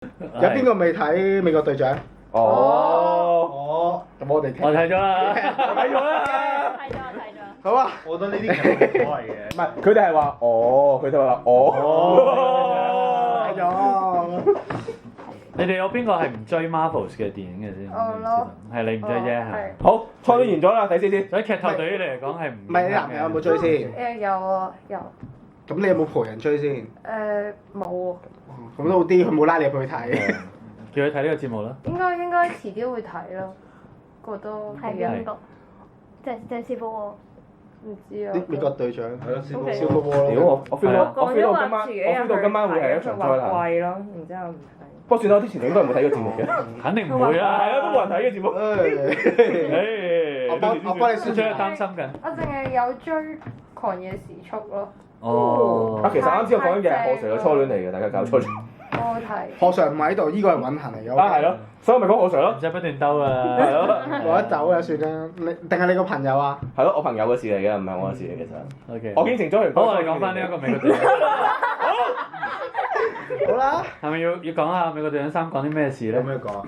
有邊個未睇美國隊長？哦，咁我哋我睇咗啦，睇咗啦。睇咗。好啊！我覺得呢啲其實冇所謂嘅。唔係，佢哋係話佢哋話睇咗。你哋有邊個係唔追 Marvels 嘅電影嘅先？我咯，係你唔追啫，係咪？好，賽都完咗啦，睇先先。所以劇透對於你嚟講係唔唔係你男朋友有冇追先？有啊有。咁你有冇陪人追先？冇喎。咁都好啲，佢冇拉你入去睇。叫佢睇呢個節目啦。應該遲啲會睇咯，個都係邊個？即係師傅喎。唔知啊。啲美國隊長係咯，師傅。小波波咯。屌我 feel 到我 feel 到今晚講咗話自己今晚會係一場災難。貴咯，然之後唔睇。不過算啦，我之前應該冇睇過節目嘅。肯定唔會啦，係啊，都冇人睇嘅節目。誒，我幫你宣傳。擔心緊。我淨係有追《狂野時速》咯。哦。其實啱先我講緊嘅係何 Sir 嘅初戀嚟嘅，大家搞錯咗。我睇。何 Sir 唔喺度，呢個係允恒嚟嘅。係咯，所以我咪講何 Sir 咯。唔使不斷兜啊。係咯。冇得走啦，算啦。你定係你個朋友啊？係咯，我朋友嘅事嚟嘅，唔係我嘅事嚟其實。 OK。我應承咗佢。好，我哋講翻呢一個美國隊長。好啦，係咪要講下美國隊長3講啲咩事咧有？咩講啊？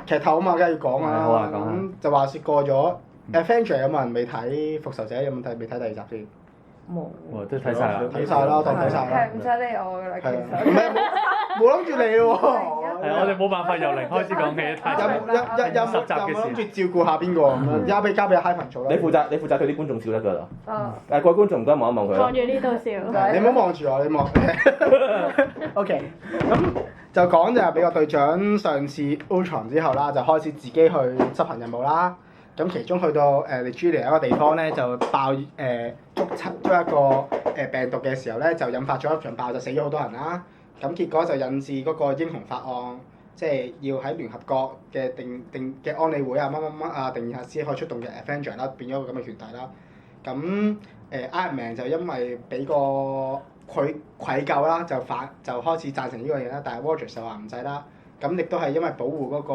劇透啊嘛，梗係要講啦。好啊講下咁就話説過咗，Avenger 有冇人未睇復仇者？有冇未睇第二集先？冇。都睇晒啦。睇晒啦，當睇晒啦。係唔使理我㗎啦，其係實。唔係冇諗住你喎？係啊，我哋冇辦法由零開始講嘅，太有10集嘅冇諗住事。照顧下邊個咁樣？交俾阿 Hyman 做啦。你負責對啲觀眾笑得㗎啦。啊。各位觀眾唔該望一望佢啦望。住呢度笑。你唔好望住我，你望。OK，咁就講就係美國隊長上次 Ultron 之後啦，就開始自己去執行任務啦。咁其中去到Nigeria 一個地方咧，就爆捉一個病毒嘅時候咧，就引發咗一場爆，就死咗好多人啦。咁結果就引致嗰個英雄法案，即係要喺聯合國嘅定嘅安理會啊乜乜乜啊定義下先可以出動嘅 Avenger 啦，變咗個咁嘅團體啦。咁Iron Man 就因為俾個愧疚啦，就開始贊成呢個嘢啦，但係 Rogers 就話唔使啦。咁亦都係因為保護嗰個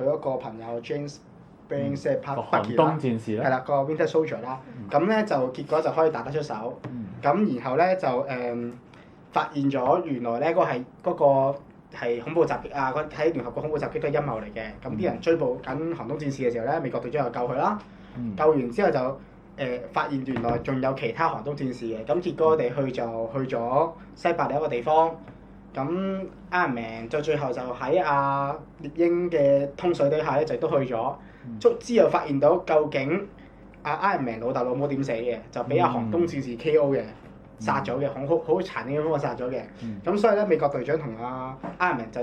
佢嗰個朋友 James Brand 即係個寒冬戰士咧。係啦，個 Winter Soldier 啦。咁咧就結果就可以打得出手。咁然後咧就發現咗原來咧嗰個係恐怖襲擊啊！喺聯合國恐怖襲擊都係陰謀嚟嘅。咁啲人追捕緊寒冬戰士嘅時候咧，美國隊長又救佢啦。救完之後就發現原來仲有其他寒冬戰士嘅。咁結果我哋去咗西伯利一個地方。咁 Iron Man 就最後就喺阿獵鷹嘅通水底下咧，就都去咗。之後發現到究竟阿 Iron Man 老豆老母點死嘅，就俾阿寒冬戰士 K.O. 嘅。殺咗嘅，好殘忍嘅方法殺咗嘅。咁所以咧，美國隊長同阿 Iron Man 就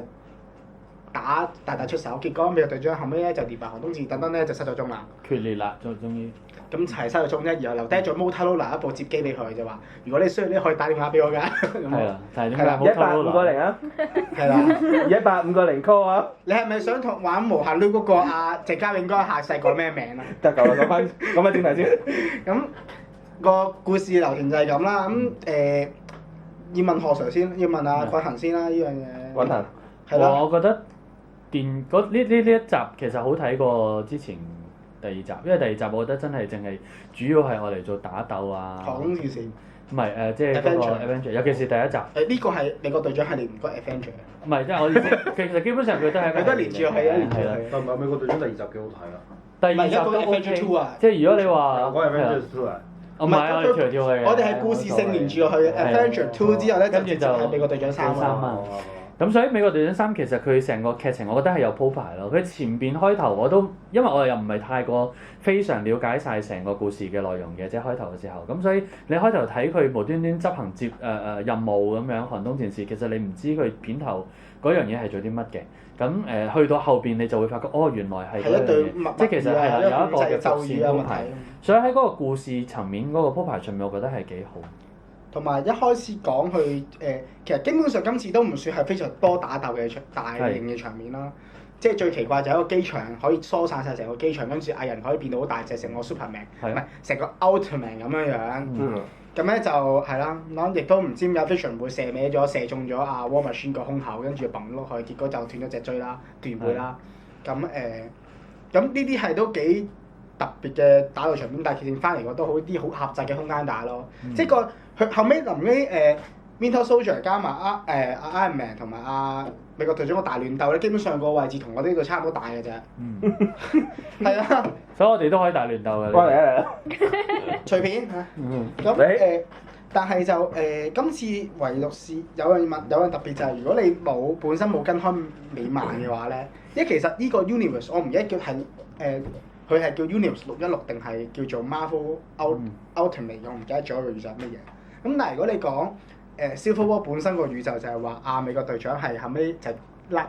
大出手，結果美國隊長後尾咧就連埋寒冬戰士等等咧就失咗蹤啦。決裂啦，終於。咁係失咗蹤啫，然後留低咗 Motorola 一部接機俾佢，就話如果你需要咧可以打電話俾我㗎。係啦，但係點係啦解185個零啊？係啦， 185個零 call 啊！你係咪想同玩無限 loop 嗰個阿謝家永哥下世改咩名啊？得夠啦，講翻正題先。咁個故事流程就係咁啦。咁要問何 Sir 先，要問阿郭恒先啦，呢樣嘢。穩行。係啦。我覺得呢一集其實好睇過之前第二集，因為第二集我覺得真係淨係主要係我嚟做打鬥啊。寒冬戰士。唔係即係嗰個 Avenger，尤其是第一集。呢個係美國隊長係連唔過 Avenger。唔係，即係我意思，其實基本上佢都係一個。佢都連住係啊，連住係啦。但唔係美國隊長第二集幾好睇啊！第二集都 OK，即係如果你話我講 Avengers Two 啊。唔係我哋跳嚟跳去嘅。我哋係故事性連住落去 Avenger Two 之後咧，跟住就係美國隊長3啊。咁所以美國隊長3其實佢成個劇情我覺得係有鋪排咯。佢前邊開頭我都因為我又唔係太過非常了解晒成個故事嘅內容嘅，即係開頭嘅時候。咁所以你開頭睇佢無端端執行任務咁樣寒冬戰士，其實你唔知佢片頭嗰樣嘢係做啲乜嘅。咁去到後邊你就會發覺，哦原來係嗰樣嘢，即係其實係有一個嘅伏線鋪排。所以喺嗰個故事層面嗰個鋪排上面，我覺得係幾好。同埋一開始講佢其實基本上今次都唔算係非常多打鬥嘅大型嘅場面啦。即係最奇怪就係一個機場可以疏散晒成個機場，跟住藝人可以變到好大隻，成個 Superman，唔係成個 Ultraman 咁樣樣。咁咧就係啦，亦都唔知點解 Vision 會射歪咗，射中咗阿 War Machine 個胸口，跟住就揼落去，結果就斷咗脊椎啦、斷背啦。咁呢啲係都幾特別嘅打鬥場面，但係其實翻嚟我都好啲好狹窄嘅空間打咯。即係佢後尾臨尾Winter Soldier 加埋Iron Man 同埋美國隊長個大亂鬥咧，基本上個位置同我呢度差唔多大嘅啫。係啊，所以我哋都可以大亂鬥嘅。過嚟啊嚟啊！隨便嚇。嗯，咁你但係就今次唯獨是有樣特別就係，如果你本身冇跟開美漫嘅話咧，因為其實呢個 universe 我唔記得叫係佢係叫 Universe 616定係叫做 Marvel Ultimate，我唔記得咗個宇宙係乜嘢。咁但係如果你講Civil War 本身個宇宙就係話美國隊長係後尾就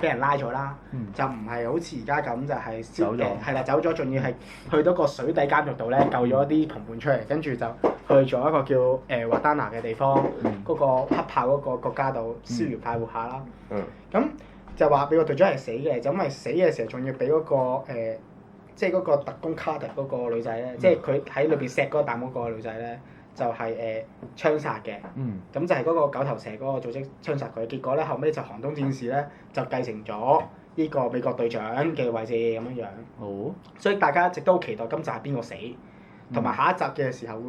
俾人拉咗啦，就唔係好似而家咁就係走咗係啦走咗，仲要係去到個水底監獄度咧救咗啲同伴出嚟，跟住就去咗一個叫華丹拿嘅地方，嗰個黑豹嗰個國家度逍遙快活下啦。咁就話美國隊長係死嘅，就因為死嘅時候仲要俾嗰個即係嗰個特工卡特嗰個女仔咧，即係佢喺裏邊錫嗰個彈嗰個女仔咧，就係槍殺嘅。咁就係嗰個九頭蛇嗰個組織槍殺佢，結果咧後尾就寒冬戰士咧就繼承咗呢個美國隊長嘅位置咁樣樣。哦。所以大家一直都好期待今集係邊個死，同埋下一集嘅時候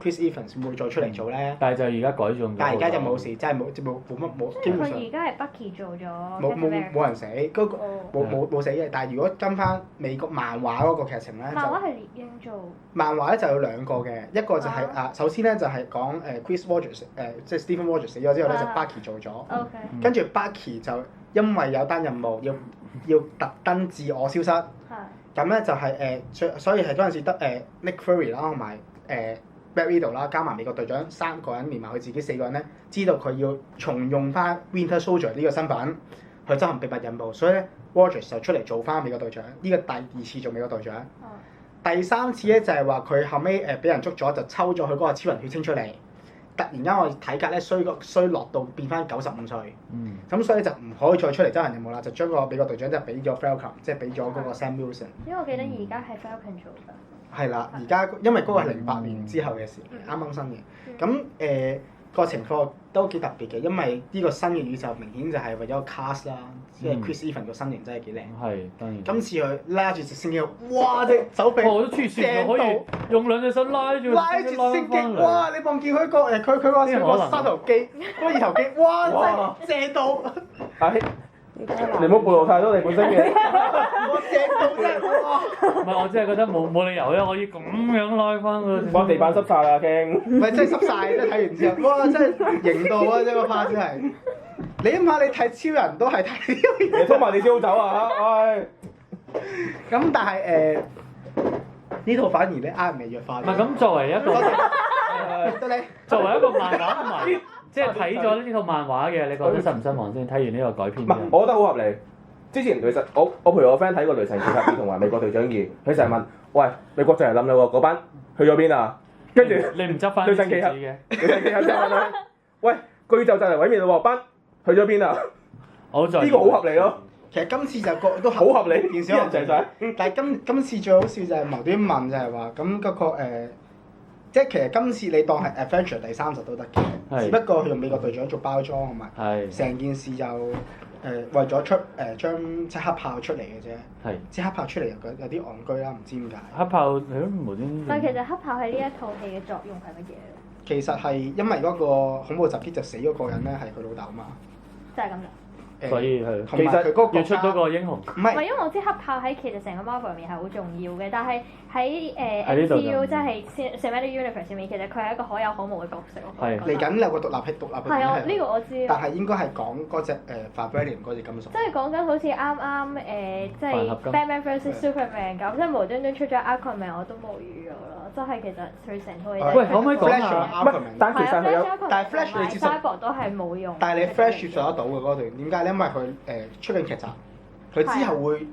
Chris Evans 會唔會再出嚟做咧？但係就而家改中咗。但係而家就冇事，真係冇基本上。佢而家係 Bucky 做咗。冇人死，嗰個冇死嘅。但係如果跟翻美國漫畫嗰個劇情咧，漫畫係獵鷹做。漫畫咧就有兩個嘅，一個就係首先咧就係講Chris Rogers 即係 Stephen Rogers 死咗之後咧就 Bucky 做咗。OK。跟住 Bucky 就因為有單任務要特登自我消失。係。咁咧就係所以係嗰陣時得Nick Fury 啦，同埋Black Widow 啦，加埋美國隊長3個人，連埋佢自己4個人咧，知道佢要重用翻 Winter Soldier 呢個身份去執行秘密任務，所以咧 Rogers 就出嚟做翻美國隊長，呢個第2次做美國隊長。第3次咧就係話佢後尾俾人捉咗，就抽咗佢嗰個超人血清出嚟，突然間我體格咧衰落到變翻95歲。咁所以就唔可以再出嚟執行任務啦，就將個美國隊長就俾咗 Falcon， 即係俾咗嗰個 Sam Wilson。因為我記得而家係 Falcon 做㗎。係啦，而家因為嗰個係08年之後嘅事，啱啱新嘅。咁個情況都幾特別嘅，因為呢個新嘅宇宙明顯就係為咗 cast 啦，即係 Chris Evans 個身形真係幾靚。係當然。今次佢拉住直升機，哇！隻手臂我都黐線可以用2隻手拉住直升機，哇！你望見佢個佢個三頭肌，嗰個二頭肌，哇！真係正到。你唔好暴露太多你本身嘅。我正到真係哇！唔係，我真係覺得冇理由咧，我要咁樣拉翻佢。我地板濕晒啦，傾。唔係真係濕晒，真係睇完之後，哇！真係型到啊！真係個花真係。你諗下，你睇超人都係睇呢個。你拖埋你招走啊！唉。咁但係呢套反而咧啱未弱化。唔係咁，作為一個作為一個漫畫迷，即係睇咗呢套漫畫嘅，你覺得失唔失望先？睇完呢個改編。唔係，我覺得好合理。之前其實我陪我 friend 睇過《雷神奇俠2》同埋《美國隊長2》，佢成日問：喂，美國就嚟冧啦喎，嗰班去咗邊啊？跟住你唔執翻雷神奇俠嘅，雷神奇俠就問佢：喂，巨就嚟毀滅啦喎，班去咗邊啊？呢個好合理咯。其實今次就都好合理，件事合理晒。但係今次最好笑就係無端問就係話咁嗰個即係其實今次你當係 Adventure 第30都得嘅，只不過佢用美國隊長做包裝同埋成件事就為咗將即黑豹出嚟嘅啫。即黑豹出嚟有啲戇居啦，唔知點解。黑豹係咯，無端。但係其實黑豹喺呢一套戲嘅作用係乜嘢？其實係因為嗰個恐怖襲擊就死嗰個人咧係佢老豆啊嘛。就係咁啦。所以係，同埋佢嗰個要出嗰個英雄。唔係，因為我知黑豹喺其實成個 Marvel 入面係好重要嘅，但係喺MCU 即係 Cinematic Universe 入面，其實佢係一個可有可無嘅角色咯。嚟緊有個獨立嘅係啊，呢個我知。但係應該係講嗰隻Vibranium 嗰隻金屬。即係講緊好似啱即係 Batman vs Superman 咁，即係無端端出咗 Aquaman 我都無語咗啦，即係其實佢成套嘢。喂，可唔可以講下？但其實佢有，但係 Flash 你接受 Cyborg 都係冇用。但係你 Flash 接受得到嘅嗰段，點解咧？因為佢出緊劇集，佢之後會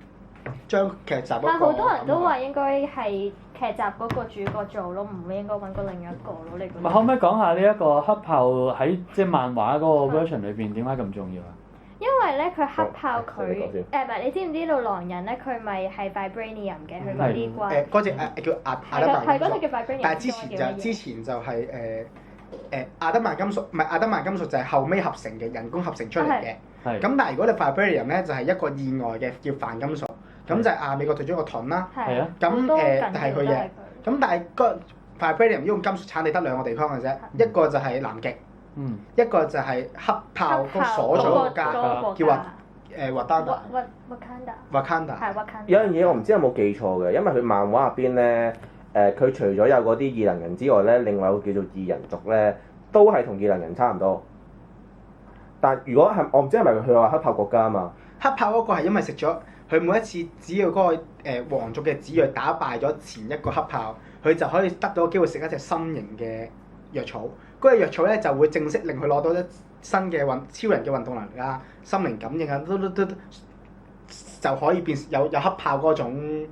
將劇集嗰個。但係好多人都話應該係劇集嗰個主角做咯，唔應該揾個另一個咯。你覺得？可唔可以講下呢一個黑豹喺即係漫畫嗰個 version 裏邊點解咁重要啊？因為咧，佢黑豹佢唔係你知唔知道狼人咧？佢咪係 Vibranium 嘅，佢嗰啲關。嗰隻叫亞德曼金屬。係嗰隻叫 Vibranium。但係之前就係亞德曼金屬，唔係亞德曼金屬就係後尾合成嘅人工合成出嚟嘅。咁但係如果你 Vibranium 咧，就係一個意外嘅叫泛金屬，咁就係美國隊長個盾啦。係啊。咁係佢嘅。咁但係個 Vibranium 呢種金屬產地得2個地方嘅啫，一個就係南極，一個就係黑豹嗰鎖咗個國家，叫Wakanda。係 Wakanda。有樣嘢我唔知有冇記錯嘅，因為佢漫畫入邊咧，佢除咗有嗰啲異能人之外咧，另外有個叫做異人族咧，都係同異能人差唔多。但如果係我唔知係咪佢話黑豹國家啊嘛？黑豹嗰個係因為食咗佢每一次只要嗰個皇族嘅子裔打敗咗前一個黑豹，佢就可以得到機會食一隻新型嘅藥草。嗰隻藥草咧就會正式令佢攞到一新嘅超人嘅運動能力啊、心靈感應啊，都就可以變有黑豹嗰種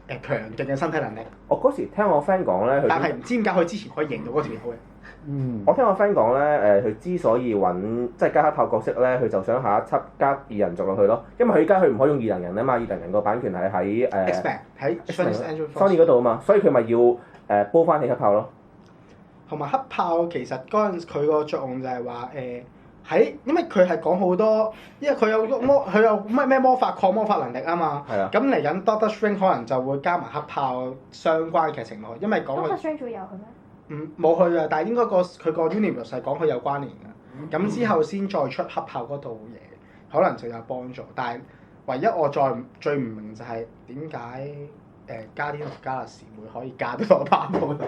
強勁嘅身體能力。我嗰時聽我 friend 講咧，但係唔知點解佢之前可以贏到嗰條友嘅。我聽我 friend 講咧，佢之所以揾即係加黑豹角色咧，佢就想下一輯加異人族落去咯，因為佢而家佢唔可以用異能人啊嘛，異能人個版權係喺喺 Sony 嗰度啊嘛，所以佢咪要煲翻起黑豹咯。同埋黑豹其實嗰陣佢個作用就係話因為佢係講好多，因為佢有咩魔法抗魔法能力啊嘛。係啊。咁嚟緊 Doctor Strange 可能就會加埋黑豹相關劇情落去，因為講佢。Doctor Strange 會有佢咩？冇去啊，但係應該佢個 universe 係講佢有關聯嘅。咁之後先再出黑豹嗰度嘢，可能就有幫助。但係唯一我最唔明就係點解Guardians of the Galaxy會可以加到落黑豹度？